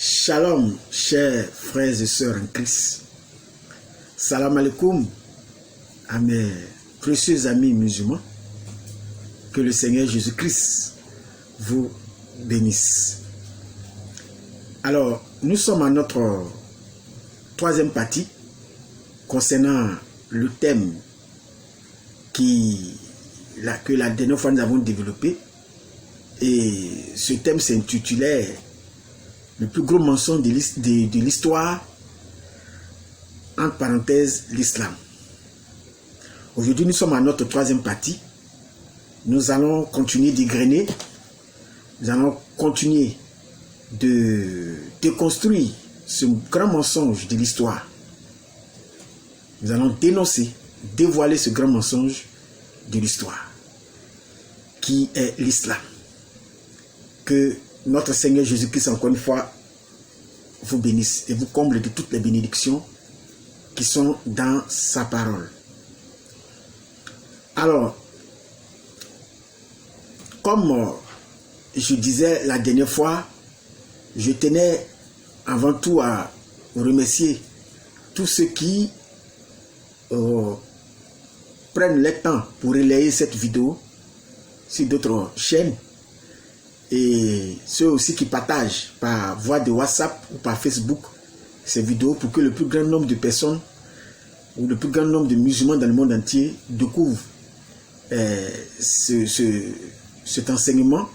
Shalom, chers frères et sœurs en Christ. Salam alaikum à mes précieux amis musulmans. Que le Seigneur Jésus-Christ vous bénisse. Alors, nous sommes à notre troisième partie concernant le thème que la dernière fois nous avons développé. Et ce thème s'intitulait le plus gros mensonge de l'histoire, entre parenthèses, l'islam. Aujourd'hui, nous sommes à notre troisième partie. Nous allons continuer d'égrener, nous allons continuer de déconstruire ce grand mensonge de l'histoire. Nous allons dénoncer, dévoiler ce grand mensonge de l'histoire, qui est l'islam. Que notre Seigneur Jésus-Christ, encore une fois, vous bénisse et vous comble de toutes les bénédictions qui sont dans sa parole. Alors, comme je disais la dernière fois, je tenais avant tout à remercier tous ceux qui prennent le temps pour relayer cette vidéo sur d'autres chaînes et ceux aussi qui partagent par voie de WhatsApp ou par Facebook ces vidéos pour que le plus grand nombre de personnes ou le plus grand nombre de musulmans dans le monde entier découvrent cet enseignement.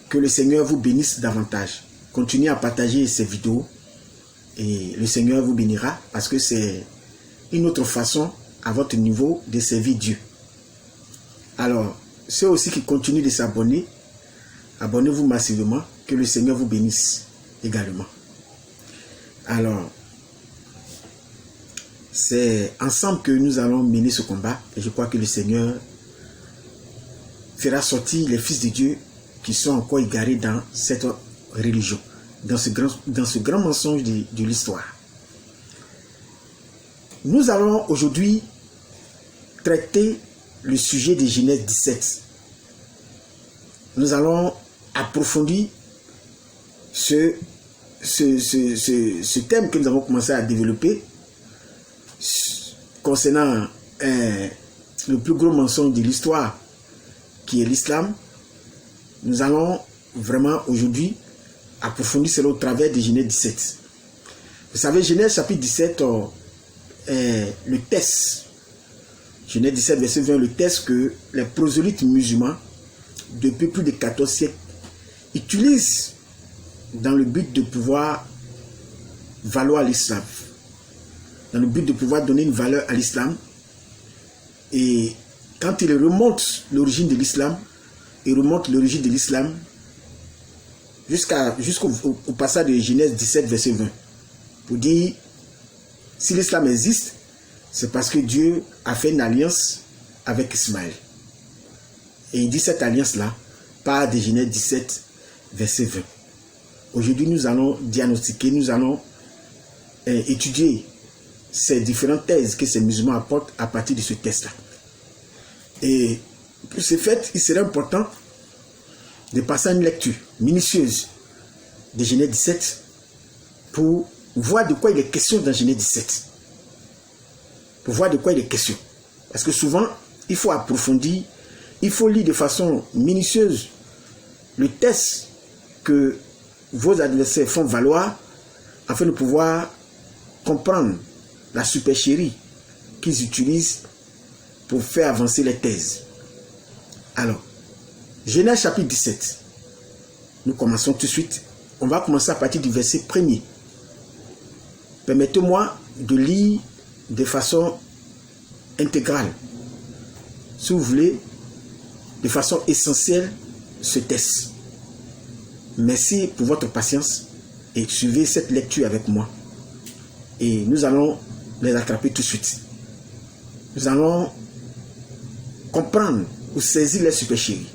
Que le Seigneur vous bénisse davantage. Continuez à partager ces vidéos et le Seigneur vous bénira parce que c'est une autre façon à votre niveau de servir Dieu. Alors, ceux aussi qui continuent de s'abonner, abonnez-vous massivement, que le Seigneur vous bénisse également. Alors, c'est ensemble que nous allons mener ce combat et je crois que le Seigneur fera sortir les fils de Dieu qui sont encore égarés dans cette religion, dans ce grand mensonge de l'histoire. Nous allons aujourd'hui traiter le sujet de Genèse 17. Nous allons approfondir ce thème que nous avons commencé à développer concernant le plus gros mensonge de l'histoire qui est l'islam. Nous allons vraiment aujourd'hui approfondir cela au travers de Genèse 17. Vous savez, Genèse chapitre 17 est le texte. Genèse 17 verset 20, le texte que les prosélytes musulmans depuis plus de 14 siècles utilisent dans le but de pouvoir valoir l'islam, dans le but de pouvoir donner une valeur à l'islam. Et quand il remonte l'origine de l'islam, il remonte l'origine de l'islam jusqu'au passage de Genèse 17 verset 20 pour dire si l'islam existe, c'est parce que Dieu a fait une alliance avec Ismaël. Et il dit cette alliance-là part de Genèse 17 verset 20. Aujourd'hui, nous allons diagnostiquer, nous allons étudier ces différentes thèses que ces musulmans apportent à partir de ce texte-là. Et pour ce fait, il serait important de passer à une lecture minutieuse de Genèse 17 pour voir de quoi il est question dans Genèse 17. Pour voir de quoi il est question. Parce que souvent, il faut approfondir, il faut lire de façon minutieuse le texte que vos adversaires font valoir afin de pouvoir comprendre la supercherie qu'ils utilisent pour faire avancer les thèses. Alors, Genèse chapitre 17. Nous commençons tout de suite. On va commencer à partir du verset 1er. Permettez-moi de lire de façon intégrale, si vous voulez, de façon essentielle, ce texte. Merci pour votre patience et suivez cette lecture avec moi. Et nous allons les attraper tout de suite. Nous allons comprendre ou saisir les supercheries.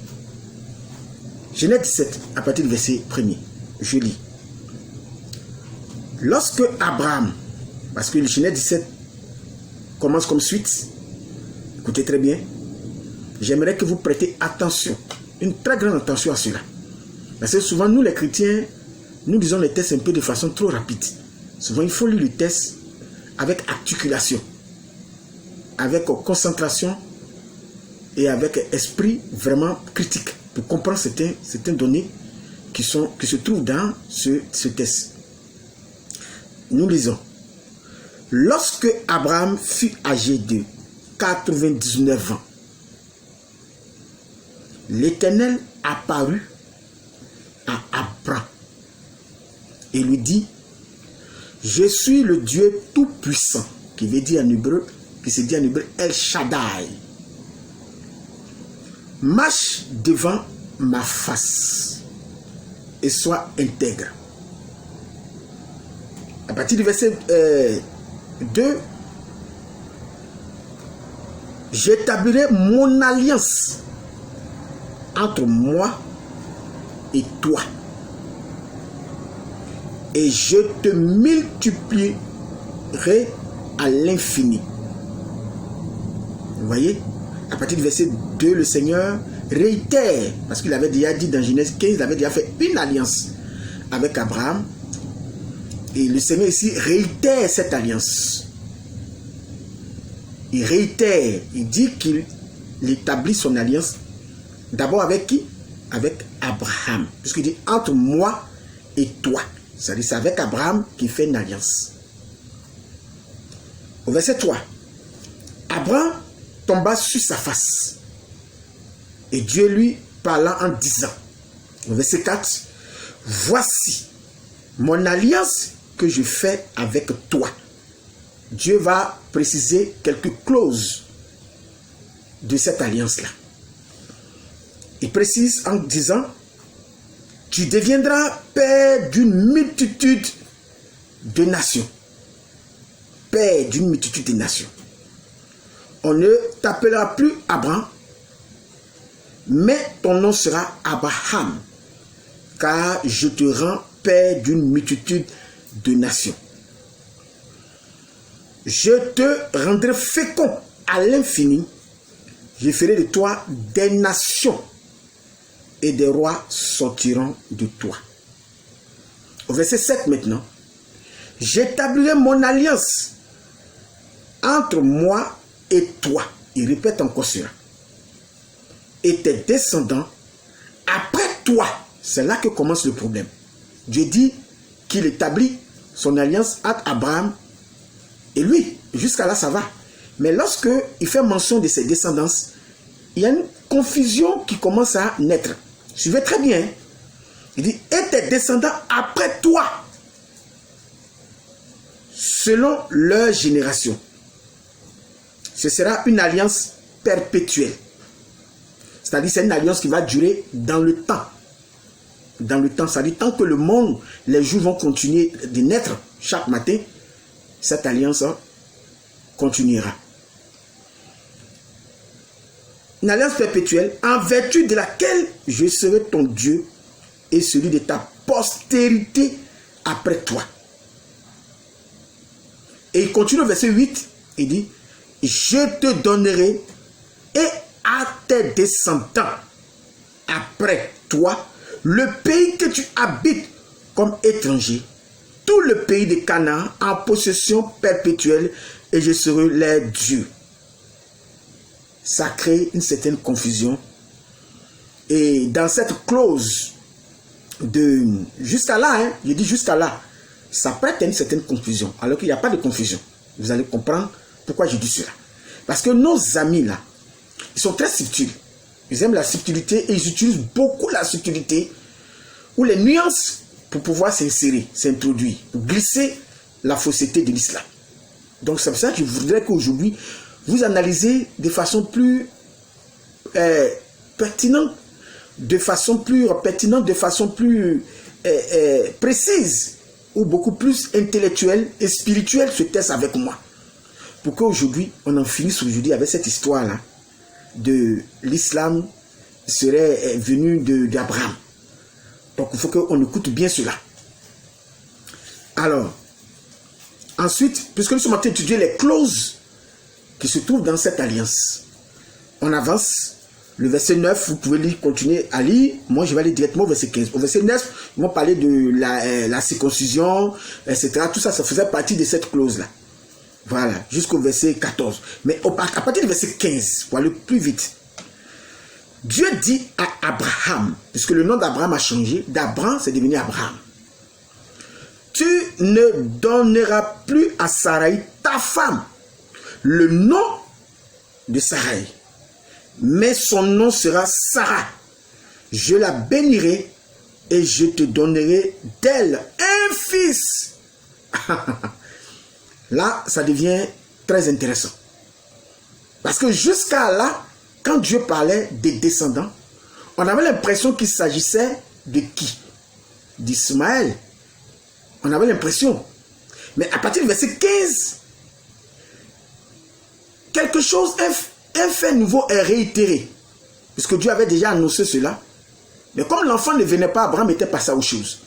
Genèse 17, à partir du verset 1er, je lis. Lorsque Abraham, parce que le Genèse 17 commence comme suite, écoutez très bien, j'aimerais que vous prêtez attention, une très grande attention à cela. Parce que souvent, nous les chrétiens, nous lisons les textes un peu de façon trop rapide. Souvent, il faut lire le texte avec articulation, avec concentration et avec esprit vraiment critique pour comprendre certaines données qui se trouvent dans ce texte. Nous lisons. Lorsque Abraham fut âgé de 99 ans, l'Éternel apparut à Abraham et lui dit: je suis le Dieu tout-puissant, qui se dit en hébreu El Shaddai. Marche devant ma face et sois intègre. À partir du verset 2, j'établirai mon alliance entre moi et toi, et je te multiplierai à l'infini. Vous voyez, à partir du verset 2, le Seigneur réitère, parce qu'il avait déjà dit dans Genèse 15, il avait déjà fait une alliance avec Abraham, et le Seigneur ici réitère cette alliance. Il réitère, il dit qu'il établit son alliance d'abord avec qui? Avec Abraham, puisqu'il dit entre moi et toi. C'est-à-dire c'est avec Abraham qu'il fait une alliance. Au verset 3, Abraham tomba sur sa face et Dieu lui parla en disant, au verset 4, voici mon alliance que je fais avec toi. Dieu va préciser quelques clauses de cette alliance-là. Il précise en disant, tu deviendras père d'une multitude de nations. Père d'une multitude de nations. On ne t'appellera plus Abraham, mais ton nom sera Abraham, car je te rends père d'une multitude de nations. Je te rendrai fécond à l'infini. Je ferai de toi des nations et des rois sortiront de toi. Au verset 7 maintenant. J'établirai mon alliance entre moi et toi. Il répète encore cela. Et tes descendants après toi. C'est là que commence le problème. Dieu dit qu'il établit son alliance entre Abraham et lui. Jusqu'à là, ça va. Mais lorsque il fait mention de ses descendants, il y a une confusion qui commence à naître. Suivez très bien. Il dit, et tes descendants après toi, selon leur génération. Ce sera une alliance perpétuelle. C'est-à-dire, c'est une alliance qui va durer dans le temps. Dans le temps, c'est-à-dire, tant que le monde, les jours vont continuer de naître chaque matin, cette alliance continuera. Une alliance perpétuelle en vertu de laquelle je serai ton Dieu et celui de ta postérité après toi. Et il continue au verset 8, il dit, je te donnerai et à tes descendants après toi le pays que tu habites comme étranger, tout le pays de Canaan en possession perpétuelle, et je serai leur Dieu. Ça crée une certaine confusion. Et dans cette clause de jusqu'à là, je dis jusqu'à là, ça prête à une certaine confusion, alors qu'il n'y a pas de confusion. Vous allez comprendre pourquoi je dis cela. Parce que nos amis là, ils sont très subtils. Ils aiment la subtilité et ils utilisent beaucoup la subtilité ou les nuances pour pouvoir s'insérer, s'introduire, pour glisser la fausseté de l'islam. Donc c'est pour ça que je voudrais qu'aujourd'hui, vous analysez de façon plus pertinente, de façon plus précise, ou beaucoup plus intellectuelle et spirituelle ce test avec moi. Pour qu'aujourd'hui, on en finisse aujourd'hui avec cette histoire-là de l'islam serait venu d'Abraham. Donc il faut qu'on écoute bien cela. Alors, ensuite, puisque nous sommes en train d'étudier les clauses qui se trouvent dans cette alliance, on avance Le verset 9, vous pouvez lire, continuer à lire. Moi, je vais aller directement au verset 15. Au verset 9, ils vont parler de la circoncision, etc. Tout ça, ça faisait partie de cette clause-là. Voilà, jusqu'au verset 14. Mais à partir du verset 15, pour aller plus vite, Dieu dit à Abraham, puisque le nom d'Abraham a changé, d'Abraham, c'est devenu Abraham. Tu ne donneras plus à Sarai, ta femme, le nom de Sarai, mais son nom sera Sarah. Je la bénirai et je te donnerai d'elle un fils. Là, ça devient très intéressant. Parce que jusqu'à là, quand Dieu parlait des descendants, on avait l'impression qu'il s'agissait de qui? D'Ismaël. On avait l'impression. Mais à partir du verset 15, quelque chose, un fait nouveau est réitéré. Puisque Dieu avait déjà annoncé cela. Mais comme l'enfant ne venait pas, Abraham était passé à autre chose.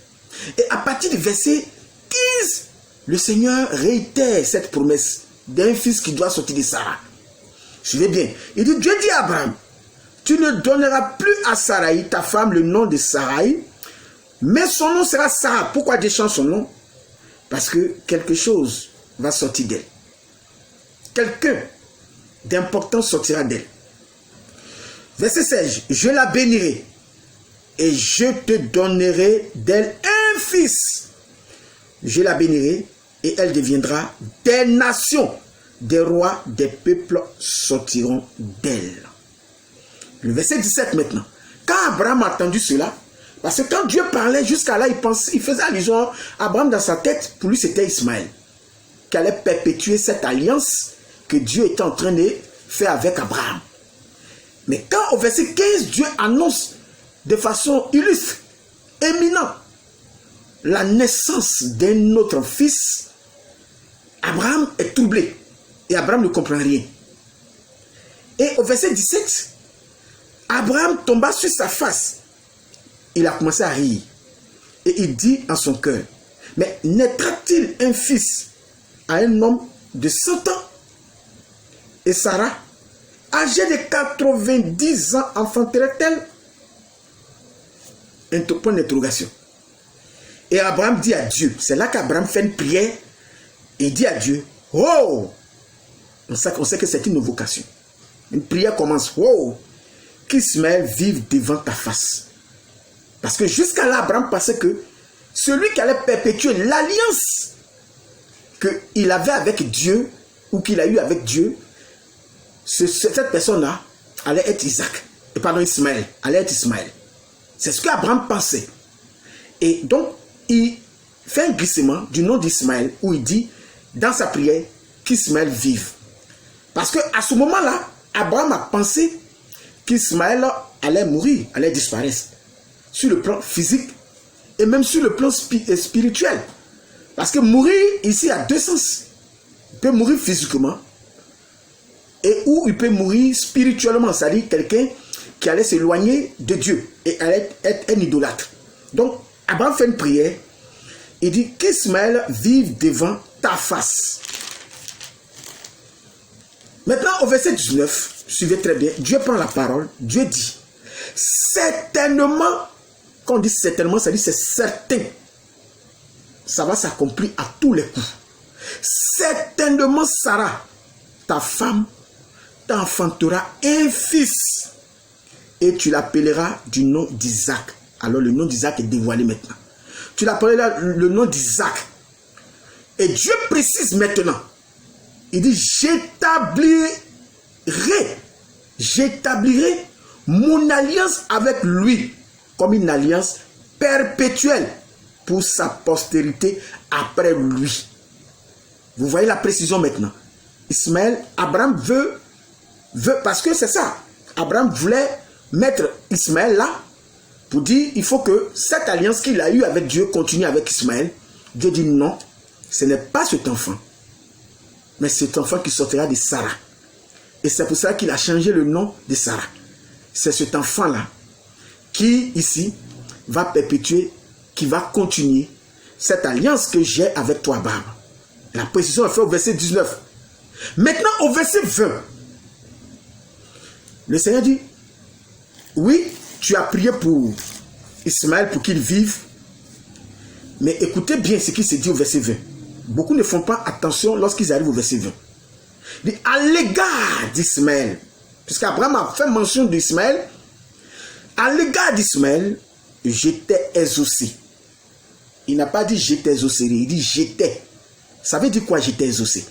Et à partir du verset 15, le Seigneur réitère cette promesse d'un fils qui doit sortir de Sarah. Suivez bien. Il dit, Dieu dit à Abraham, tu ne donneras plus à Sarai, ta femme, le nom de Sarai, mais son nom sera Sarah. Pourquoi Dieu change son nom? Parce que quelque chose va sortir d'elle. Quelqu'un d'important sortira d'elle. Verset 16. Je la bénirai et je te donnerai d'elle un fils. Je la bénirai et elle deviendra des nations. Des rois, des peuples sortiront d'elle. Le verset 17 maintenant. Quand Abraham a entendu cela, parce que quand Dieu parlait jusqu'à là, il faisait allusion à Abraham dans sa tête. Pour lui, c'était Ismaël qui allait perpétuer cette alliance que Dieu était en train de faire avec Abraham. Mais quand au verset 15, Dieu annonce de façon illustre, éminente, la naissance d'un autre fils, Abraham est troublé. Et Abraham ne comprend rien. Et au verset 17, Abraham tomba sur sa face. Il a commencé à rire. Et il dit en son cœur, mais naîtra-t-il un fils à un homme de 100 ans? Et Sarah, âgée de 90 ans, enfanterait-elle? Point d'interrogation. Et Abraham dit à Dieu, c'est là qu'Abraham fait une prière, et il dit à Dieu, oh! On sait que c'est une vocation. Une prière commence, oh! Qu'Ismaël vive devant ta face. Parce que jusqu'à là, Abraham pensait que celui qui allait perpétuer l'alliance qu'il avait avec Dieu, ou qu'il a eu avec Dieu, cette personne-là allait être Ismaël, allait être Ismaël. C'est ce qu'Abraham pensait. Et donc, il fait un glissement du nom d'Ismaël, où il dit, dans sa prière, qu'Ismaël vive. Parce qu'à ce moment-là, Abraham a pensé qu'Ismaël allait mourir, allait disparaître. Sur le plan physique et même sur le plan spirituel. Parce que mourir ici a deux sens. Il peut mourir physiquement et ou il peut mourir spirituellement. C'est-à-dire quelqu'un qui allait s'éloigner de Dieu et allait être un idolâtre. Donc, Abraham fait une prière. Il dit qu'Ismaël vive devant ta face. Maintenant, au verset 19, suivez très bien, Dieu prend la parole, Dieu dit, certainement, quand on dit certainement, ça dit c'est certain, ça va s'accomplir à tous les coups. Certainement, Sarah, ta femme, t'enfantera un fils, et tu l'appelleras du nom d'Isaac. Alors le nom d'Isaac est dévoilé maintenant. Tu l'appelleras le nom d'Isaac. Et Dieu précise maintenant, il dit, j'établirai mon alliance avec lui comme une alliance perpétuelle pour sa postérité après lui. Vous voyez la précision maintenant. Ismaël, Abraham veut parce que c'est ça. Abraham voulait mettre Ismaël là pour dire, il faut que cette alliance qu'il a eue avec Dieu continue avec Ismaël. Dieu dit non, ce n'est pas cet enfant. Mais cet enfant qui sortira de Sarah. Et c'est pour ça qu'il a changé le nom de Sarah. C'est cet enfant-là qui, ici, va perpétuer, qui va continuer cette alliance que j'ai avec toi, Abraham. La précision est faite au verset 19. Maintenant, au verset 20, le Seigneur dit, oui, tu as prié pour Ismaël pour qu'il vive, mais écoutez bien ce qui se dit au verset 20. Beaucoup ne font pas attention lorsqu'ils arrivent au verset 20. Il dit, à l'égard d'Ismaël, puisqu'Abraham a fait mention d'Ismaël, à l'égard d'Ismaël, j'étais exaucé. Il n'a pas dit j'étais exaucé, il dit j'étais. Ça veut dire quoi j'étais exaucé?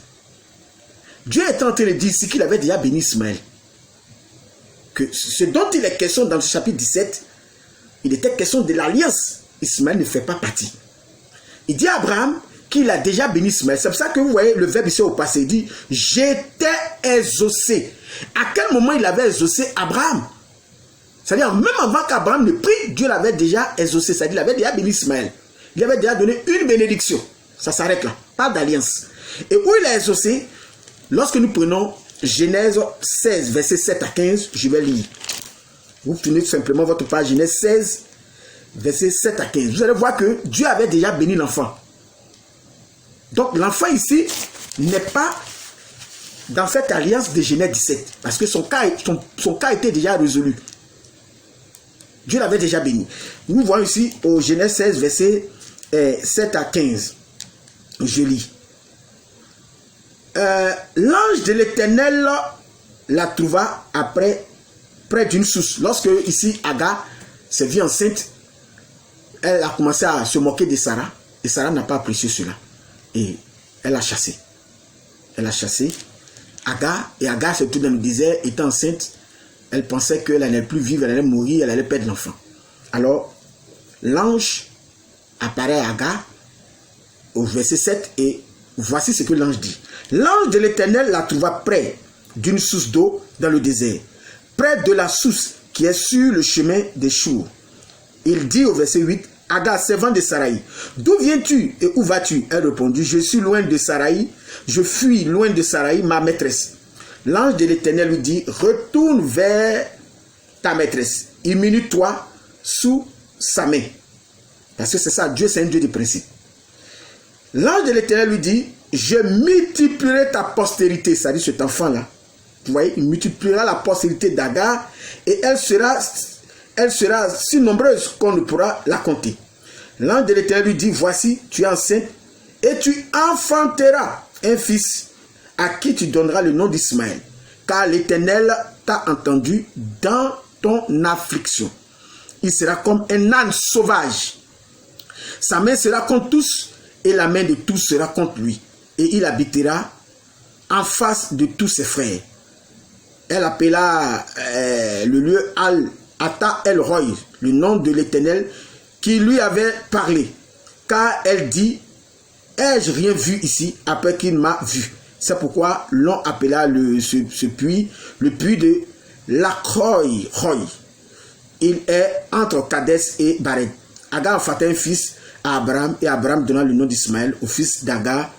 Dieu est en train de dire ici qu'il avait déjà béni Ismaël. Que ce dont il est question dans le chapitre 17, il était question de l'alliance. Ismaël ne fait pas partie. Il dit à Abraham qu'il a déjà béni Ismaël. C'est pour ça que vous voyez le verbe ici au passé. Il dit j'étais exaucé. À quel moment il avait exaucé Abraham? C'est-à-dire même avant qu'Abraham ne prie, Dieu l'avait déjà exaucé. C'est-à-dire qu'il avait déjà béni Ismaël. Il avait déjà donné une bénédiction. Ça s'arrête là. Pas d'alliance. Et où il a exaucé? Lorsque nous prenons Genèse 16, versets 7 à 15, je vais lire. Vous tournez tout simplement votre page Genèse 16, versets 7 à 15. Vous allez voir que Dieu avait déjà béni l'enfant. Donc l'enfant ici n'est pas dans cette alliance de Genèse 17. Parce que son cas était déjà résolu. Dieu l'avait déjà béni. Nous voyons ici au Genèse 16, versets 7 à 15. Je lis. L'ange de l'Éternel la trouva près d'une source. Lorsque ici Agar s'est vue enceinte, elle a commencé à se moquer de Sarah. Et Sarah n'a pas apprécié cela. Et elle a chassé. Elle a chassé Agar. Et Agar se trouve dans le désert, étant enceinte. Elle pensait qu'elle n'allait plus vivre, elle allait mourir, elle allait perdre l'enfant. Alors, l'ange apparaît à Agar au verset 7 et voici ce que l'ange dit. L'ange de l'Éternel la trouva près d'une source d'eau dans le désert, près de la source qui est sur le chemin des Chours. Il dit au verset 8, Agar, servante de Saraï, d'où viens-tu et où vas-tu? Elle répondit, je suis loin de Saraï, je fuis loin de Saraï, ma maîtresse. L'ange de l'Éternel lui dit, retourne vers ta maîtresse, immunise-toi sous sa main. Parce que c'est ça, Dieu c'est un Dieu de principe. L'ange de l'Éternel lui dit, je multiplierai ta postérité, c'est-à-dire cet enfant-là. Vous voyez, il multipliera la postérité d'Agar et elle sera si nombreuse qu'on ne pourra la compter. L'ange de l'Éternel lui dit, voici, tu es enceinte et tu enfanteras un fils à qui tu donneras le nom d'Ismaël, car l'Éternel t'a entendu dans ton affliction. Il sera comme un âne sauvage. Sa main sera contre tous et la main de tous sera contre lui. Et il habitera en face de tous ses frères. Elle appela le lieu Ata El Roy, le nom de l'Éternel qui lui avait parlé. Car elle dit, ai-je rien vu ici après qu'il m'a vu? C'est pourquoi l'on appela ce puits le puits de Lacroy. Il est entre Kades et Bared. Agar enfanta un fils à Abraham et Abraham donna le nom d'Ismaël au fils d'Agar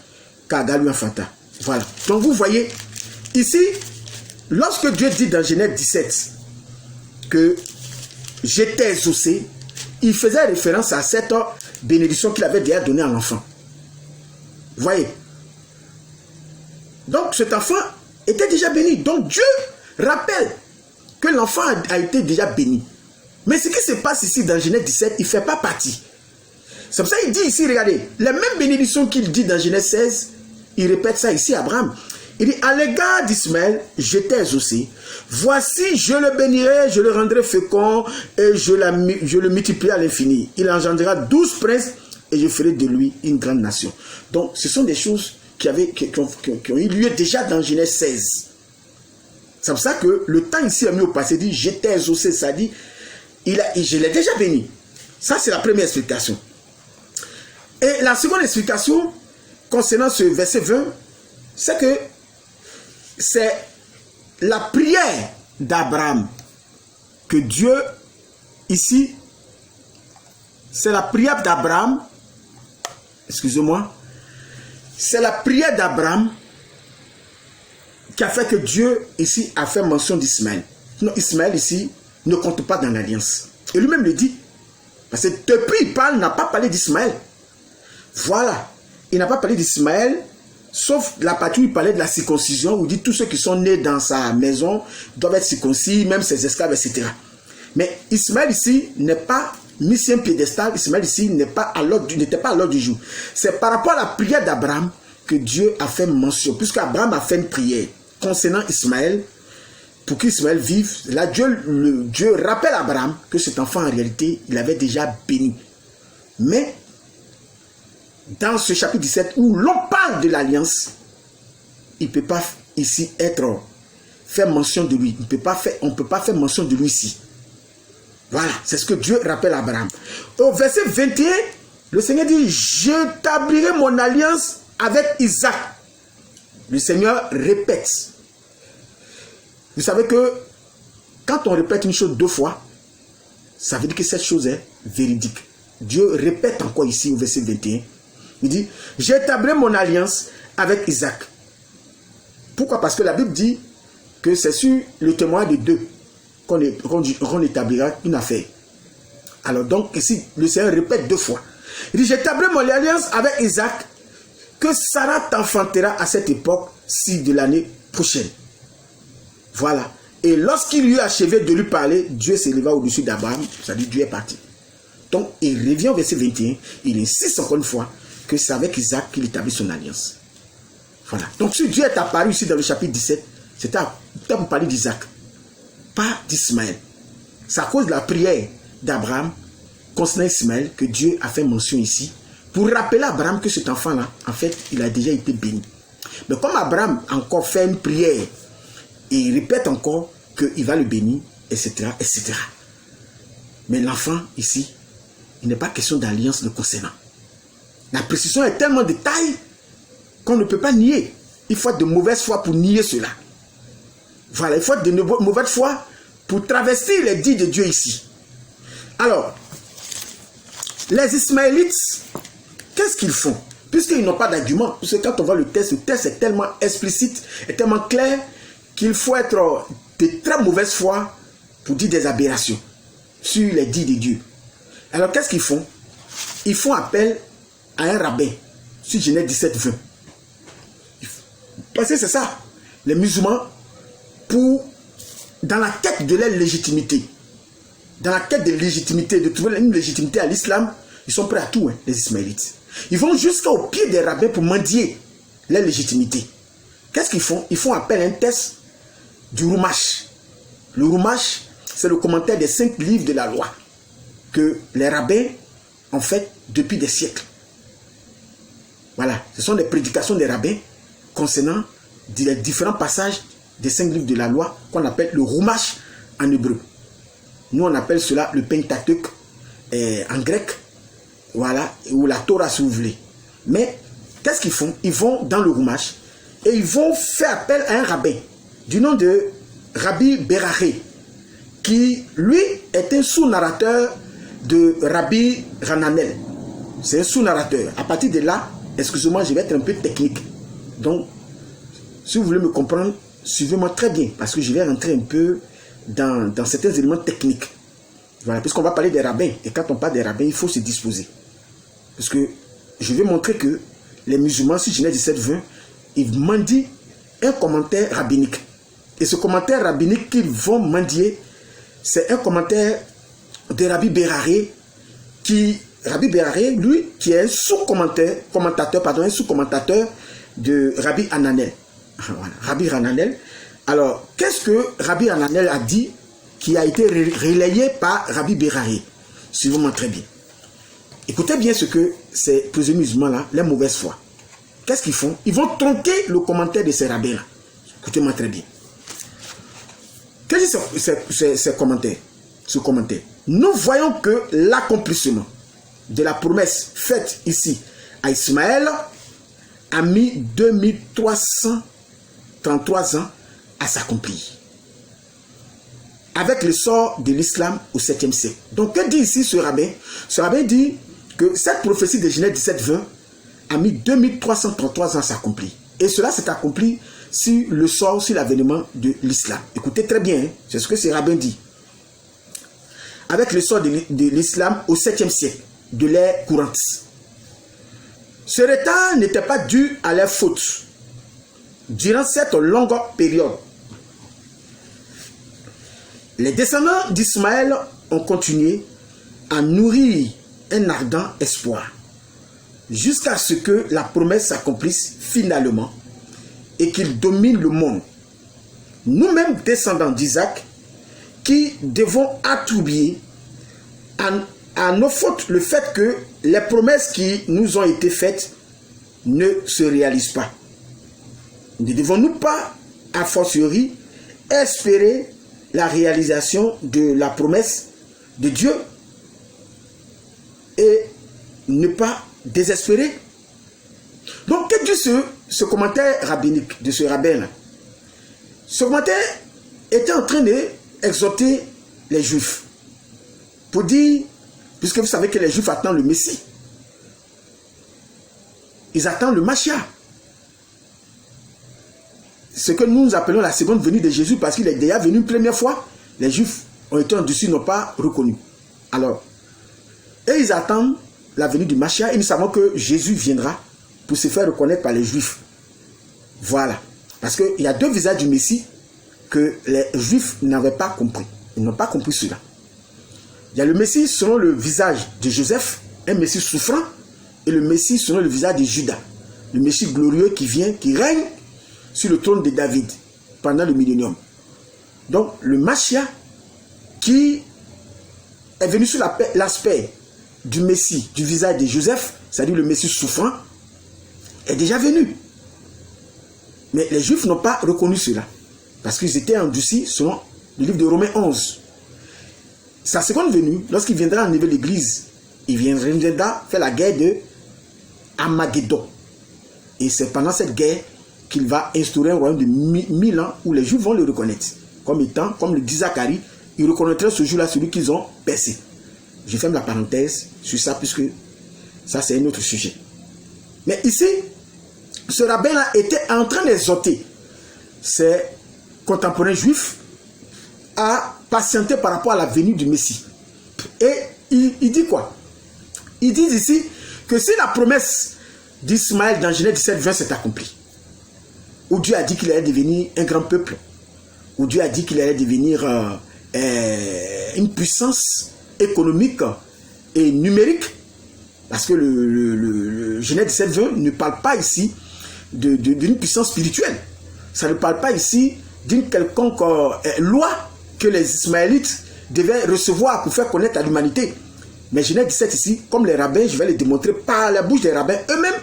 qu'Agar lui enfanta. Voilà. Donc vous voyez, ici, lorsque Dieu dit dans Genèse 17 que j'étais exaucé, il faisait référence à cette bénédiction qu'il avait déjà donnée à l'enfant. Vous voyez? Donc cet enfant était déjà béni. Donc Dieu rappelle que l'enfant a été déjà béni. Mais ce qui se passe ici dans Genèse 17, il ne fait pas partie. C'est pour ça qu'il dit ici, regardez, les mêmes bénédictions qu'il dit dans Genèse 16, il répète ça ici à Abraham. Il dit, à l'égard d'Ismaël, j'étais exaucé. Voici, je le bénirai, je le rendrai fécond et je le multiplierai à l'infini. Il engendrera 12 princes et je ferai de lui une grande nation. Donc, ce sont des choses qui ont eu lieu déjà dans Genèse 16. C'est pour ça que le temps ici a mis au passé, dit, j'étais exaucé, ça dit, je l'ai déjà béni. Ça, c'est la première explication. Et la seconde explication, concernant ce verset 20, c'est que c'est la prière d'Abraham que Dieu, ici, c'est la prière d'Abraham, excusez-moi, c'est la prière d'Abraham qui a fait que Dieu, ici, a fait mention d'Ismaël. Non, Ismaël, ici, ne compte pas dans l'alliance. Et lui-même le dit. Parce que depuis il parle, il n'a pas parlé d'Ismaël. Voilà. Il n'a pas parlé d'Ismaël, sauf la partie où il parlait de la circoncision, où il dit tous ceux qui sont nés dans sa maison doivent être circoncis, même ses esclaves, etc. Mais Ismaël ici n'est pas mis sur un piédestal. Ismaël ici n'était pas à l'ordre du jour. C'est par rapport à la prière d'Abraham que Dieu a fait mention. Puisque Abraham a fait une prière concernant Ismaël, pour qu'Ismaël vive. Là, Dieu rappelle à Abraham que cet enfant, en réalité, il avait déjà béni. Mais, dans ce chapitre 17, où l'on parle de l'alliance, il ne peut pas ici faire mention de lui. On ne peut pas faire mention de lui ici. Voilà, c'est ce que Dieu rappelle à Abraham. Au verset 21, le Seigneur dit, j'établirai mon alliance avec Isaac. Le Seigneur répète. Vous savez que quand on répète une chose 2 fois, ça veut dire que cette chose est véridique. Dieu répète encore ici au verset 21. Il dit, j'établirai mon alliance avec Isaac. Pourquoi? Parce que la Bible dit que c'est sur le témoignage de 2 qu'on établira une affaire. Alors donc ici, le Seigneur répète 2 fois. Il dit, j'établirai mon alliance avec Isaac, que Sarah t'enfantera à cette époque-ci de l'année prochaine. Voilà. Et lorsqu'il eut achevé de lui parler, Dieu s'éleva au-dessus d'Abraham, c'est-à-dire Dieu est parti. Donc il revient au verset 21, il insiste encore une fois que c'est avec Isaac qu'il établit son alliance. Voilà. Donc si Dieu est apparu ici dans le chapitre 17, c'était pour parler d'Isaac, pas d'Ismaël. C'est à cause de la prière d'Abraham concernant Ismaël que Dieu a fait mention ici, pour rappeler à Abraham que cet enfant-là, en fait, il a déjà été béni. Mais comme Abraham a encore fait une prière, et il répète encore qu'il va le bénir, etc., etc. Mais l'enfant, ici, il n'est pas question d'alliance le concernant. La précision est tellement de taille qu'on ne peut pas nier. Il faut être de mauvaise foi pour nier cela. Voilà, il faut être de mauvaise foi pour travestir les dits de Dieu ici. Alors, les Ismaélites, qu'est-ce qu'ils font? Puisqu'ils n'ont pas d'argument, puisque quand on voit le texte est tellement explicite, est tellement clair, qu'il faut être de très mauvaise foi pour dire des aberrations sur les dits de Dieu. Alors qu'est-ce qu'ils font? Ils font appel à un rabbin, sur Genèse 17, 20. Parce que c'est ça, les musulmans, dans la quête de leur légitimité, dans la quête de légitimité, de trouver une légitimité à l'islam, ils sont prêts à tout, les Ismaélites. Ils vont jusqu'au pied des rabbins pour mendier leur légitimité. Qu'est-ce qu'ils font? Ils font appel à un texte du Rumash. Le Rumash, c'est le commentaire des 5 livres de la loi que les rabbins ont fait depuis des siècles. Voilà, ce sont des prédications des rabbins concernant les différents passages des 5 livres de la loi qu'on appelle le Rumash en hébreu. Nous, on appelle cela le Pentateuque en grec, voilà, ou la Torah si vous voulez. Mais qu'est-ce qu'ils font? Ils vont dans le Rumash et ils vont faire appel à un rabbin du nom de Rabbi Berahé, qui lui est un sous-narrateur de Rabbi Hananel. C'est un sous-narrateur. À partir de là, excusez-moi, je vais être un peu technique. Donc, si vous voulez me comprendre, suivez-moi très bien, parce que je vais rentrer un peu dans certains éléments techniques. Voilà, puisqu'on va parler des rabbins. Et quand on parle des rabbins, il faut se disposer. Parce que je vais montrer que les musulmans, sur Genèse 17, 20, ils mendient un commentaire rabbinique. Et ce commentaire rabbinique qu'ils vont mendier, c'est un commentaire de Rabbi Berahé, Rabbi Berahé, lui, qui est un sous-commentateur de Rabbi Hananel. Voilà, Rabbi Hananel. Alors, qu'est-ce que Rabbi Hananel a dit qui a été relayé par Rabbi Berahé? Suivez-moi très bien. Écoutez bien ce que ces présumés musulmans-là, les mauvaises foi. Qu'est-ce qu'ils font? Ils vont tronquer le commentaire de ces rabbins-là. Écoutez-moi très bien. Qu'est-ce que c'est ce commentaire? Nous voyons que l'accomplissement de la promesse faite ici à Ismaël a mis 2333 ans à s'accomplir. Avec le sort de l'islam au 7e siècle. Donc, que dit ici ce rabbin? Ce rabbin dit que cette prophétie de Genèse 17, 20 a mis 2333 ans à s'accomplir. Et cela s'est accompli sur le sort, sur l'avènement de l'islam. Écoutez très bien, hein, c'est ce que ce rabbin dit. Avec le sort de l'islam au 7e siècle, de l'ère courante. Ce retard n'était pas dû à leur faute. Durant cette longue période, Les descendants d'Ismaël ont continué à nourrir un ardent espoir jusqu'à ce que la promesse s'accomplisse finalement et qu'il domine le monde. Nous-mêmes, descendants d'Isaac, qui devons attribuer à nos fautes le fait que les promesses qui nous ont été faites ne se réalisent pas. Ne devons-nous pas, a fortiori, espérer la réalisation de la promesse de Dieu et ne pas désespérer? Donc, que dit ce commentaire rabbinique de ce rabbin-là? Ce commentaire était en train d'exhorter les Juifs pour dire, puisque vous savez que les Juifs attendent le Messie, ils attendent le Mashiach, ce que nous appelons la seconde venue de Jésus, parce qu'il est déjà venu une première fois. Les Juifs ont été en dessus, n'ont pas reconnu. Alors, et ils attendent la venue du Mashiach, et nous savons que Jésus viendra pour se faire reconnaître par les Juifs. Voilà. Parce qu'il y a deux visages du Messie que les Juifs n'avaient pas compris. Ils n'ont pas compris cela. Il y a le Messie selon le visage de Joseph, un Messie souffrant, et le Messie selon le visage de Judas. Le Messie glorieux qui vient, qui règne sur le trône de David pendant le millénium. Donc, le Mashiach qui est venu sur l'aspect du Messie, du visage de Joseph, c'est-à-dire le Messie souffrant, est déjà venu. Mais les Juifs n'ont pas reconnu cela, parce qu'ils étaient endurcis selon le livre de Romains 11. Sa seconde venue, lorsqu'il viendra enlever l'église, il viendra faire la guerre de Armageddon. Et c'est pendant cette guerre qu'il va instaurer un royaume de 1000 ans où les Juifs vont le reconnaître. Comme étant, comme le dit Zacharie, ils reconnaîtraient ce jour-là celui qu'ils ont percé. Je ferme la parenthèse sur ça, puisque ça c'est un autre sujet. Mais ici, ce rabbin-là était en train d'exhorter ses contemporains juifs à patienter par rapport à la venue du Messie. Et il dit quoi? Il dit ici que si la promesse d'Ismaël dans Genèse 17, 20 s'est accomplie, où Dieu a dit qu'il allait devenir un grand peuple, où Dieu a dit qu'il allait devenir une puissance économique et numérique, parce que le Genèse 17, 20 ne parle pas ici d'une puissance spirituelle. Ça ne parle pas ici d'une quelconque loi que les Ismaélites devaient recevoir pour faire connaître à l'humanité. Mais Genèse 17 ici, comme les rabbins, je vais les démontrer par la bouche des rabbins eux-mêmes,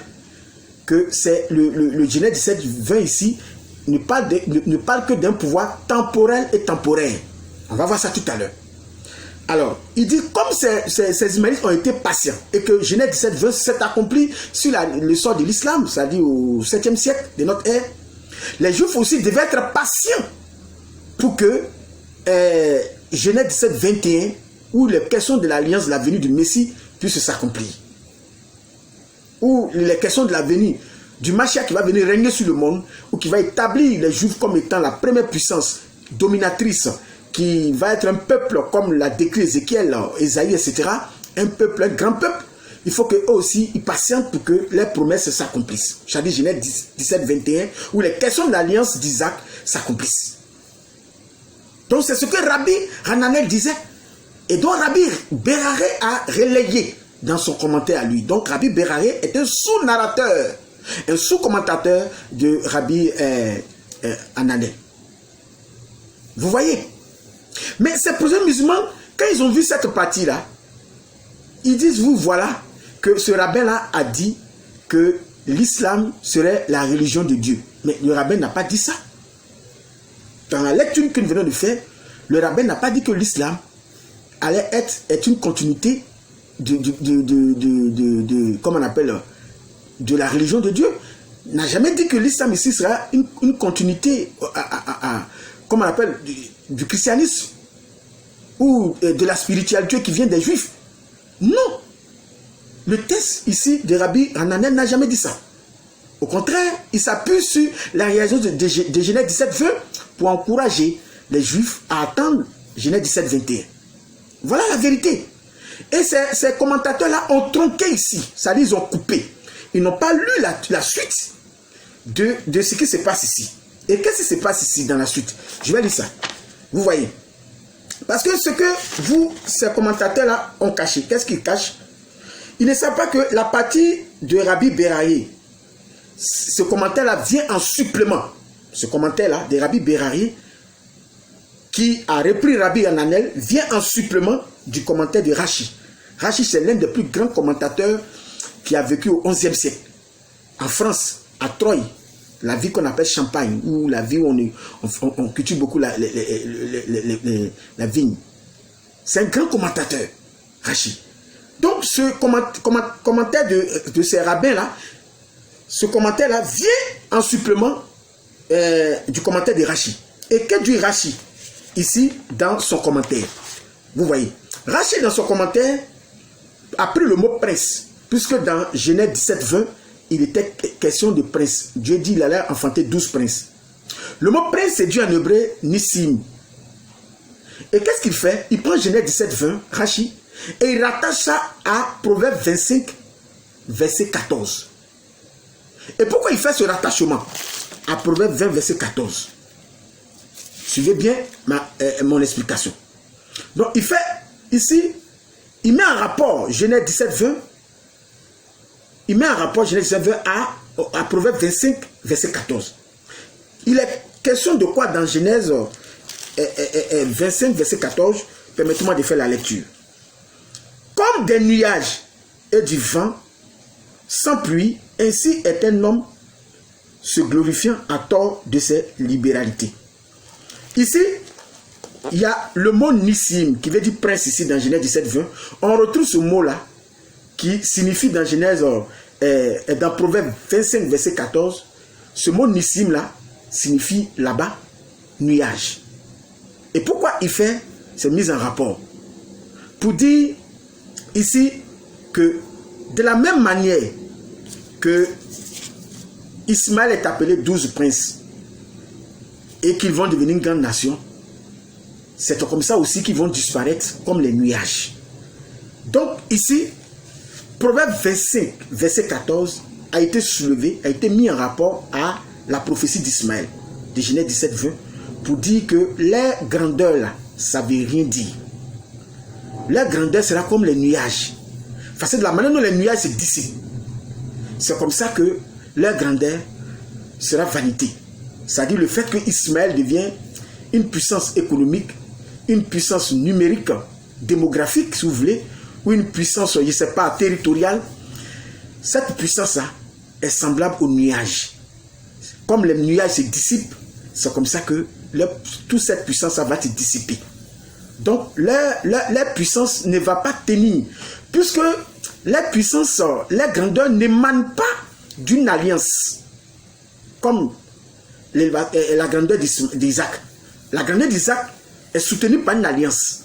que c'est le Genèse 17, 20 ici ne parle que d'un pouvoir temporel et temporaire. On va voir ça tout à l'heure. Alors, il dit, comme ces Ismaélites ont été patients et que Genèse 17, 20 s'est accompli sur le sort de l'islam, c'est-à-dire au 7e siècle de notre ère, les Juifs aussi devaient être patients pour que Genèse 17, 21, où les questions de l'alliance de la venue du Messie puissent s'accomplir. Ou les questions de la venue du Mashiach qui va venir régner sur le monde, ou qui va établir les Juifs comme étant la première puissance dominatrice, qui va être un peuple comme l'a décrit Ézéchiel, Ésaïe, etc. Un peuple, un grand peuple. Il faut qu'eux aussi, ils patientent pour que les promesses s'accomplissent. C'est-à-dire Genèse 17, 21, où les questions de l'alliance d'Isaac s'accomplissent. Donc c'est ce que Rabbi Hananel disait, et dont Rabbi Beraré a relayé dans son commentaire à lui. Donc Rabbi Beraré est un sous-narrateur, un sous-commentateur de Rabbi Hananel. Vous voyez? Mais ces prophètes musulmans, quand ils ont vu cette partie-là, ils disent, vous voilà, que ce rabbin-là a dit que l'islam serait la religion de Dieu. Mais le rabbin n'a pas dit ça. Dans la lecture que nous venons de faire, le rabbin n'a pas dit que l'islam allait être une continuité comment on appelle, de la religion de Dieu. Il n'a jamais dit que l'islam ici sera une continuité comment on appelle, du christianisme ou de la spiritualité qui vient des juifs. Non. Le texte ici de Rabbi Hananel n'a jamais dit ça. Au contraire, il s'appuie sur la réalisation de Genèse 17, 20 pour encourager les juifs à attendre Genèse 17, 21. Voilà la vérité. Et ces commentateurs-là ont tronqué ici. C'est-à-dire, ils ont coupé. Ils n'ont pas lu la suite de ce qui se passe ici. Et qu'est-ce qui se passe ici dans la suite? Je vais lire ça. Vous voyez. Parce que ce que ces commentateurs-là, ont caché, qu'est-ce qu'ils cachent? Ils ne savent pas que la partie de Rabbi Beraye, ce commentaire-là vient en supplément. Ce commentaire-là de Rabbi Beraye, qui a repris Rabbi Hananel, vient en supplément du commentaire de Rashi. Rashi, c'est l'un des plus grands commentateurs qui a vécu au XIe siècle. En France, à Troyes, la ville qu'on appelle Champagne, ou la ville où on cultive beaucoup la vigne. C'est un grand commentateur, Rashi. Donc, ce commentaire de ces rabbins-là, ce commentaire-là vient en supplément du commentaire de Rashi. Et que dit Rashi ici dans son commentaire? Vous voyez, Rashi dans son commentaire a pris le mot prince, puisque dans Genèse 17, 20, il était question de prince. Dieu dit qu'il allait enfanter 12 princes. Le mot prince, c'est dit en hébreu Nissim. Et qu'est-ce qu'il fait? Il prend Genèse 17, 20, Rashi, et il rattache ça à Proverbe 25, verset 14. Et pourquoi il fait ce rattachement à Proverbe 20, verset 14? Suivez bien mon explication. Donc, il fait ici, il met en rapport Genèse 17, 20, il met en rapport Genèse 17, 20 à Proverbe 25, verset 14. Il est question de quoi dans Genèse 25, verset 14? Permettez-moi de faire la lecture. Comme des nuages et du vent, sans pluie, ainsi est un homme se glorifiant à tort de ses libéralités. Ici, il y a le mot Nissim, qui veut dire prince ici dans Genèse 17, 20. On retrouve ce mot-là, qui signifie dans Genèse, dans Proverbe 25, verset 14, ce mot Nissim là, signifie là-bas, nuage. Et pourquoi il fait cette mise en rapport? Pour dire ici que de la même manière que Ismaël est appelé 12 princes et qu'ils vont devenir une grande nation, c'est comme ça aussi qu'ils vont disparaître comme les nuages. Donc ici, Proverbe 25, verset 14 a été soulevé, a été mis en rapport à la prophétie d'Ismaël, de Genèse 17, 20, pour dire que les grandeurs là, ça ne veut rien dire. La grandeur sera comme les nuages. Parce que de la manière dont les nuages se dissipent, c'est comme ça que leur grandeur sera vanité. C'est-à-dire le fait que Ismaël devient une puissance économique, une puissance numérique, démographique, si vous voulez, ou une puissance, je ne sais pas, territoriale. Cette puissance-là est semblable aux nuages. Comme les nuages se dissipent, c'est comme ça que toute cette puissance va se dissiper. Donc, leur puissance ne va pas tenir, puisque la puissance, la grandeur n'émane pas d'une alliance, comme la grandeur d'Isaac. La grandeur d'Isaac est soutenue par une alliance.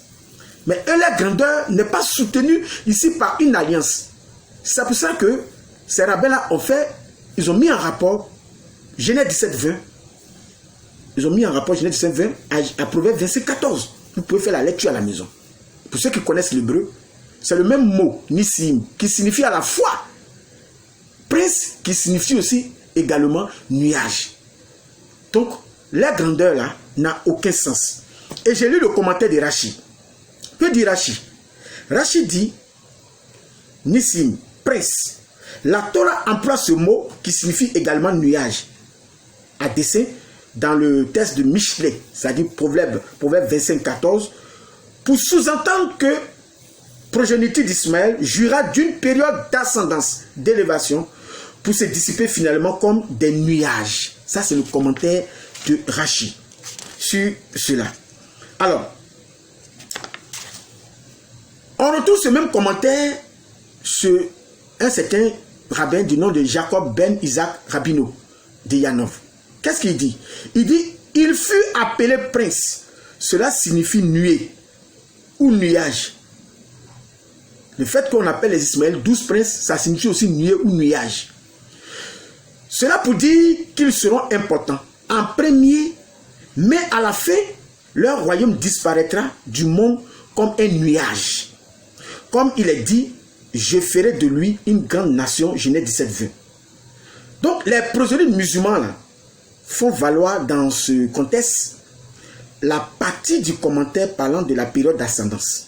Mais la grandeur n'est pas soutenue ici par une alliance. C'est pour ça que ces rabbins-là ont fait, ils ont mis en rapport Genèse 17, 20. Ils ont mis en rapport Genèse 17, 20 à Proverbe 25, 14. Vous pouvez faire la lecture à la maison. Pour ceux qui connaissent l'hébreu, c'est le même mot, Nissim, qui signifie à la fois prince, qui signifie aussi également nuage. Donc, la grandeur là n'a aucun sens. Et j'ai lu le commentaire de Rashi. Que dit Rashi? Rashi dit Nissim, prince. La Torah emploie ce mot qui signifie également nuage à dessein dans le texte de Michelet, c'est-à-dire Proverbe 25, 14, pour sous-entendre que progéniture d'Ismaël jouira d'une période d'ascendance, d'élévation, pour se dissiper finalement comme des nuages. Ça, c'est le commentaire de Rashi sur cela. Alors, on retrouve ce même commentaire sur un certain rabbin du nom de Jacob ben Isaac Rabino de Yanov. Qu'est-ce qu'il dit? Il dit, il fut appelé prince. Cela signifie nuée ou nuage. Le fait qu'on appelle les Ismaël 12 princes, ça signifie aussi nuée ou nuage. Cela pour dire qu'ils seront importants en premier, mais à la fin, leur royaume disparaîtra du monde comme un nuage. Comme il est dit, je ferai de lui une grande nation, Genèse 17, 20. Donc les prosélytes musulmans là, font valoir dans ce contexte la partie du commentaire parlant de la période d'ascendance,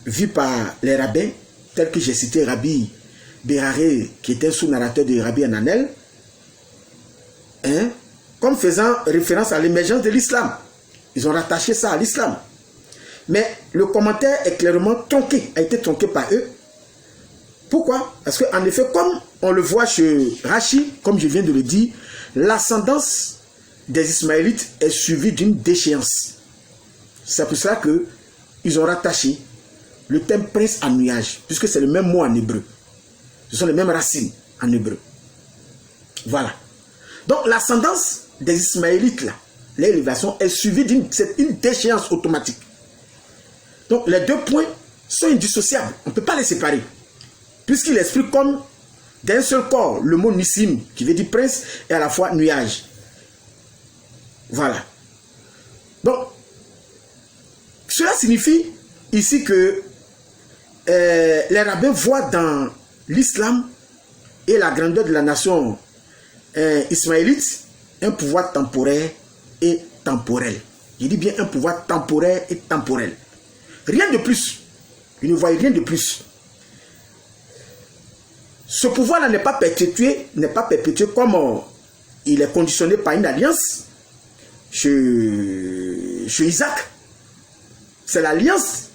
vue par les rabbins, tels que j'ai cité Rabbi Beraré, qui était sous-narrateur de Rabbi Hananel, hein, comme faisant référence à l'émergence de l'islam. Ils ont rattaché ça à l'islam. Mais le commentaire est clairement tronqué, a été tronqué par eux. Pourquoi? Parce qu'en effet, comme on le voit chez Rachi, comme je viens de le dire, l'ascendance des Ismaélites est suivie d'une déchéance. C'est pour cela qu'ils ont rattaché le terme prince à nuage, puisque c'est le même mot en hébreu. Ce sont les mêmes racines en hébreu. Voilà. Donc l'ascendance des Ismaélites, là, l'élévation est suivie d'une déchéance automatique. Donc les deux points sont indissociables. On ne peut pas les séparer. Puisqu'il explique comme d'un seul corps le mot Nissim, qui veut dire prince, et à la fois nuage. Voilà. Donc, cela signifie ici que les rabbins voient dans l'islam et la grandeur de la nation ismaélite un pouvoir temporaire et temporel. Je dis bien un pouvoir temporaire et temporel. Rien de plus. Ils ne voient rien de plus. Ce pouvoir-là n'est pas perpétué comme il est conditionné par une alliance chez Isaac. C'est l'alliance,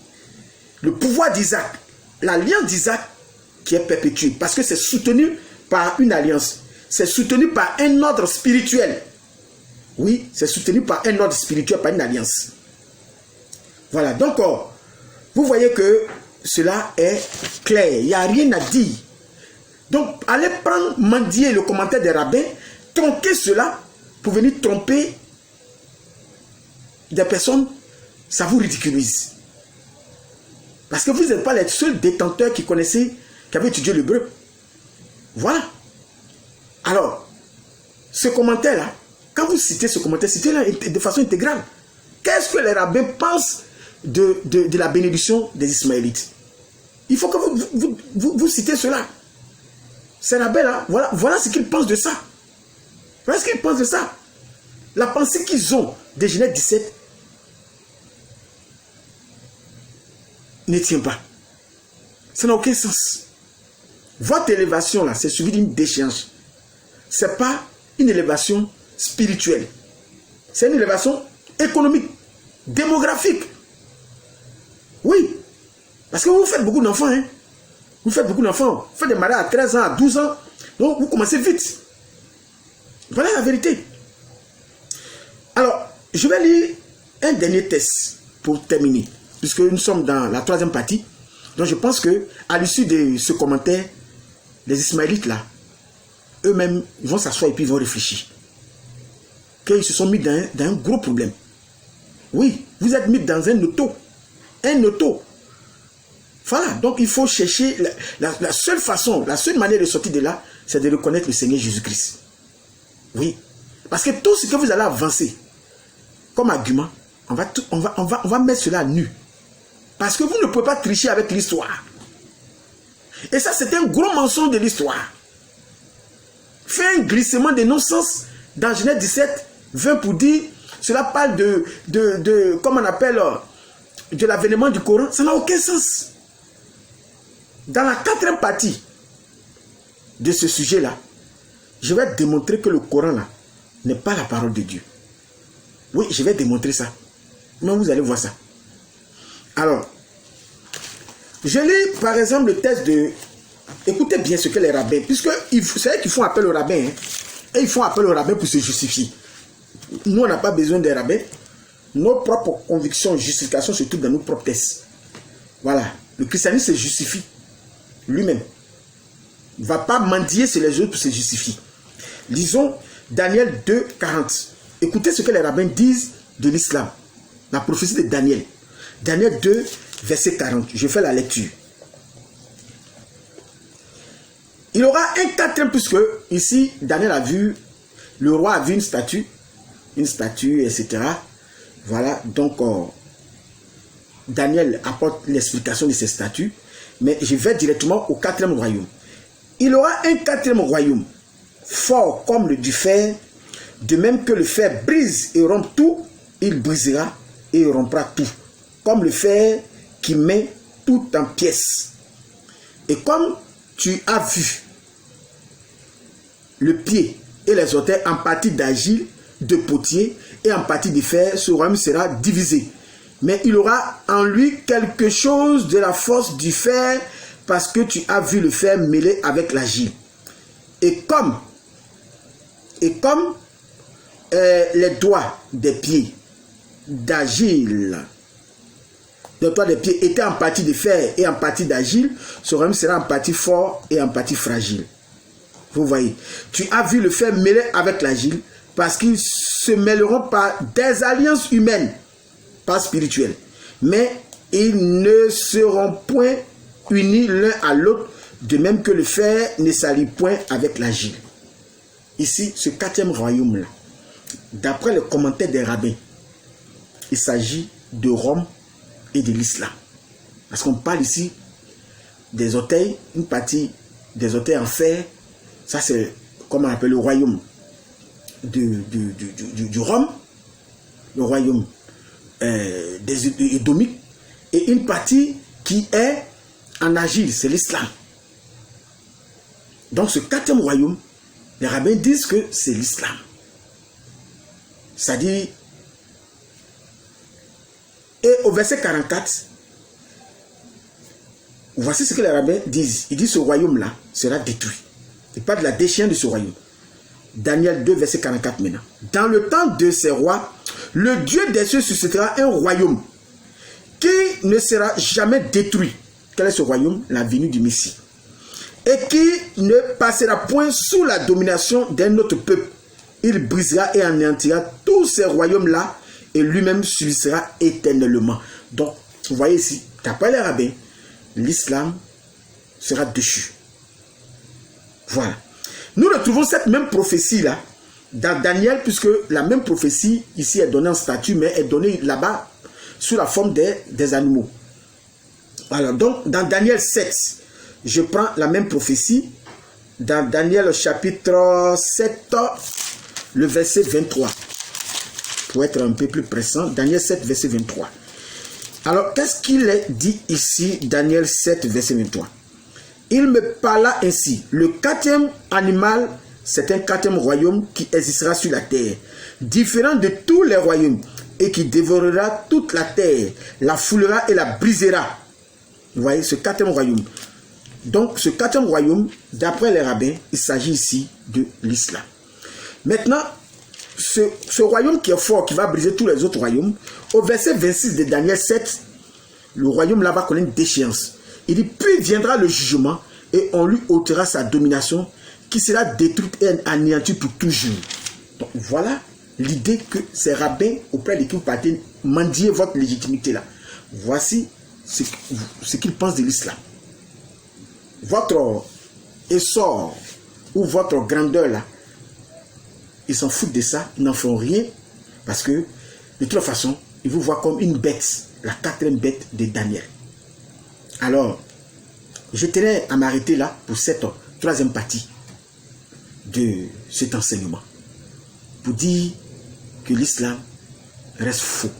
le pouvoir d'Isaac, l'alliance d'Isaac qui est perpétuée parce que c'est soutenu par une alliance. C'est soutenu par un ordre spirituel. Oui, c'est soutenu par un ordre spirituel, par une alliance. Voilà, donc vous voyez que cela est clair. Il n'y a rien à dire. Donc, allez prendre, mendier le commentaire des rabbins, tronquer cela pour venir tromper des personnes, ça vous ridiculise. Parce que vous n'êtes pas les seuls détenteurs qui connaissaient, qui avaient étudié l'hébreu. Voilà. Alors, ce commentaire-là, quand vous citez ce commentaire, citez-le de façon intégrale. Qu'est-ce que les rabbins pensent de la bénédiction des Ismaélites? Il faut que vous citez cela. Ces rabbins-là, voilà ce qu'ils pensent de ça. Voilà ce qu'ils pensent de ça. La pensée qu'ils ont de Genèse 17 ne tient pas. Ça n'a aucun sens. Votre élévation, là, c'est suivi d'une déchéance. Ce n'est pas une élévation spirituelle. C'est une élévation économique, démographique. Oui. Parce que vous faites beaucoup d'enfants, hein. Vous faites beaucoup d'enfants. Vous faites des mariages à 13 ans, à 12 ans. Donc, vous commencez vite. Voilà la vérité. Alors, je vais lire un dernier texte pour terminer. Puisque nous sommes dans la troisième partie. Donc, je pense que à l'issue de ce commentaire, les Ismaélites, là, eux-mêmes, ils vont s'asseoir et puis ils vont réfléchir. Qu'ils se sont mis dans un gros problème. Oui, vous êtes mis dans un auto. Un auto. Voilà, donc il faut chercher, la seule façon, la seule manière de sortir de là, c'est de reconnaître le Seigneur Jésus-Christ. Oui, parce que tout ce que vous allez avancer comme argument, on va mettre cela à nu. Parce que vous ne pouvez pas tricher avec l'histoire. Et ça, c'est un gros mensonge de l'histoire. Fait un glissement de non-sens dans Genèse 17, 20 pour dire, cela parle comment on appelle, de l'avènement du Coran. Ça n'a aucun sens. Dans la quatrième partie de ce sujet-là, je vais démontrer que le Coran là n'est pas la parole de Dieu. Oui, je vais démontrer ça. Mais vous allez voir ça. Alors, je lis par exemple le texte de... Écoutez bien ce que les rabbins... Puisque c'est eux qui font appel aux rabbins. Hein, et ils font appel aux rabbins pour se justifier. Nous, on n'a pas besoin des rabbins. Nos propres convictions, justifications se trouvent dans nos propres textes. Voilà. Le christianisme se justifie lui-même. Il ne va pas mendier sur les autres pour se justifier. Lisons Daniel 2, 40. Écoutez ce que les rabbins disent de l'islam. La prophétie de Daniel. Daniel 2, verset 40. Je fais la lecture. Il aura un quatrième, puisque ici, Daniel a vu, le roi a vu une statue, etc. Voilà, donc Daniel apporte l'explication de ces statues, mais je vais directement au quatrième royaume. Il aura un quatrième royaume, fort comme le du fer, de même que le fer brise et rompt tout, il brisera et rompra tout, comme le fer qui met tout en pièces. Et comme tu as vu le pied et les orteils en partie d'argile, de potier et en partie de fer, ce royaume sera divisé. Mais il aura en lui quelque chose de la force du fer, parce que tu as vu le fer mêlé avec l'argile. Et comme les doigts des pieds d'argile, les doigts des pieds étaient en partie de fer et en partie d'argile, ce royaume sera en partie fort et en partie fragile. Vous voyez, tu as vu le fer mêlé avec l'argile, parce qu'ils se mêleront par des alliances humaines, pas spirituelles, mais ils ne seront point unis l'un à l'autre, de même que le fer ne s'allie point avec l'argile. Ici, ce quatrième royaume-là, d'après le commentaire des rabbins, il s'agit de Rome et de l'islam. Parce qu'on parle ici des orteils, une partie des orteils en fer, ça c'est comme on appelle le royaume du Rome, le royaume des Édomites, et une partie qui est en argile, c'est l'islam. Donc ce quatrième royaume, les rabbins disent que c'est l'islam. C'est-à-dire, et au verset 44, voici ce que les rabbins disent. Ils disent ce royaume-là sera détruit. Ils parlent de la déchéance de ce royaume. Daniel 2, verset 44 maintenant. Dans le temps de ces rois, le Dieu des cieux suscitera un royaume qui ne sera jamais détruit. Quel est ce royaume? La venue du Messie. Et qui ne passera point sous la domination d'un autre peuple. Il brisera et anéantira tous ces royaumes-là et lui-même subsistera éternellement. Donc, vous voyez ici, d'après les rabbins, l'islam sera déchu. Voilà. Nous retrouvons cette même prophétie-là dans Daniel, puisque la même prophétie ici est donnée en statue, mais est donnée là-bas sous la forme des animaux. Alors, donc, dans Daniel 7, je prends la même prophétie. Dans Daniel chapitre 7, le verset 23. Pour être un peu plus pressant, Daniel 7, verset 23. Alors, qu'est-ce qu'il est dit ici, Daniel 7, verset 23? Il me parla ainsi. Le quatrième animal, c'est un quatrième royaume qui existera sur la terre, différent de tous les royaumes, et qui dévorera toute la terre, la foulera et la brisera. Vous voyez, ce quatrième royaume. Donc, ce quatrième royaume, d'après les rabbins, il s'agit ici de l'islam. Maintenant, ce royaume qui est fort, qui va briser tous les autres royaumes, au verset 26 de Daniel 7, le royaume là va connaître une déchéance. Il dit, puis viendra le jugement et on lui ôtera sa domination qui sera détruite et anéantie pour toujours. Donc voilà l'idée que ces rabbins auprès de qui vous partez mendier votre légitimité là. Voici ce qu'ils pensent de l'islam. Votre essor ou votre grandeur là, ils s'en foutent de ça, ils n'en font rien parce que de toute façon, ils vous voient comme une bête, la quatrième bête de Daniel. Alors, je tenais à m'arrêter là pour cette troisième partie de cet enseignement. Pour dire que l'islam reste faux.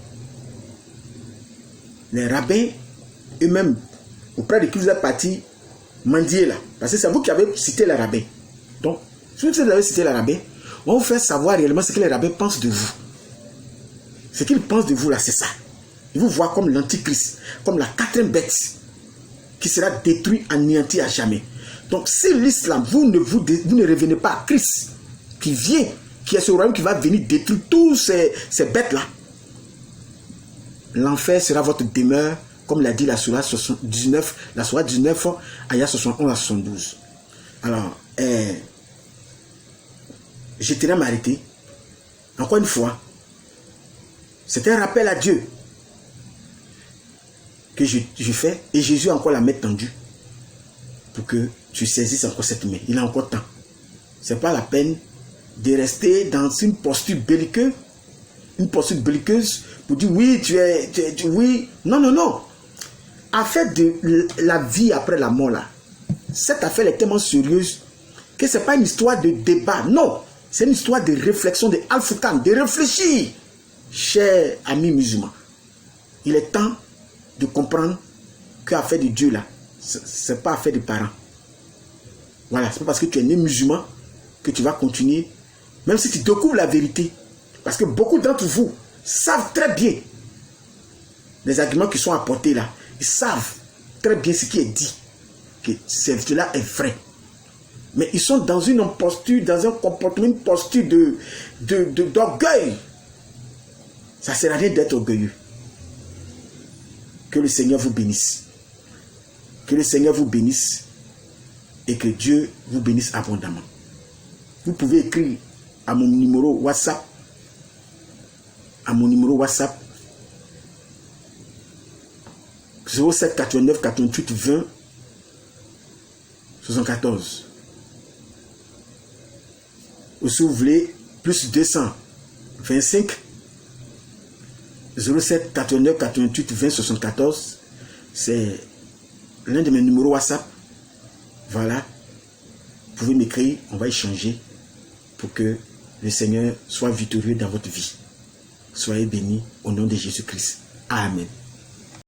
Les rabbins, eux-mêmes, auprès de qui vous êtes partis, mendier là. Parce que c'est vous qui avez cité les rabbins. Donc, si vous avez cité les rabbins, on va vous faire savoir réellement ce que les rabbins pensent de vous. Ce qu'ils pensent de vous là, c'est ça. Ils vous voient comme l'antichrist, comme la quatrième bête qui sera détruit, anéanti à jamais. Donc, si l'islam, vous ne revenez pas à Christ, qui vient, qui est ce royaume qui va venir détruire tous ces bêtes-là, l'enfer sera votre demeure, comme l'a dit la Sourate 19, la Sourate 19, ayat 71 à 72. Alors, je tenais à m'arrêter. Encore une fois, c'est un rappel à Dieu que je fais, et Jésus a encore la main tendue pour que tu saisisses encore cette main. Il a encore temps. Ce n'est pas la peine de rester dans une posture belliqueuse, pour dire oui, oui. Non, non, non. Affaire de la vie après la mort là, cette affaire est tellement sérieuse que ce n'est pas une histoire de débat. Non, c'est une histoire de réflexion, de al-Foukan, de réfléchir. chers amis musulmans, il est temps de comprendre que l'affaire de Dieu là, ce n'est pas affaire des parents. Voilà, c'est pas parce que tu es né musulman que tu vas continuer, même si tu découvres la vérité. Parce que beaucoup d'entre vous savent très bien les arguments qui sont apportés là. Ils savent très bien ce qui est dit, que cela est vrai. Mais ils sont dans une posture, dans un comportement, une posture d'orgueil. Ça ne sert à rien d'être orgueilleux. Que le Seigneur vous bénisse. Que le Seigneur vous bénisse et que Dieu vous bénisse abondamment. Vous pouvez écrire à mon numéro WhatsApp. À mon numéro WhatsApp 07 89 88 20 74. Ou si vous voulez, plus 225 07 89 88 20 74. C'est l'un de mes numéros WhatsApp. Voilà. Vous pouvez m'écrire, on va échanger pour que le Seigneur soit victorieux dans votre vie. Soyez bénis au nom de Jésus-Christ. Amen.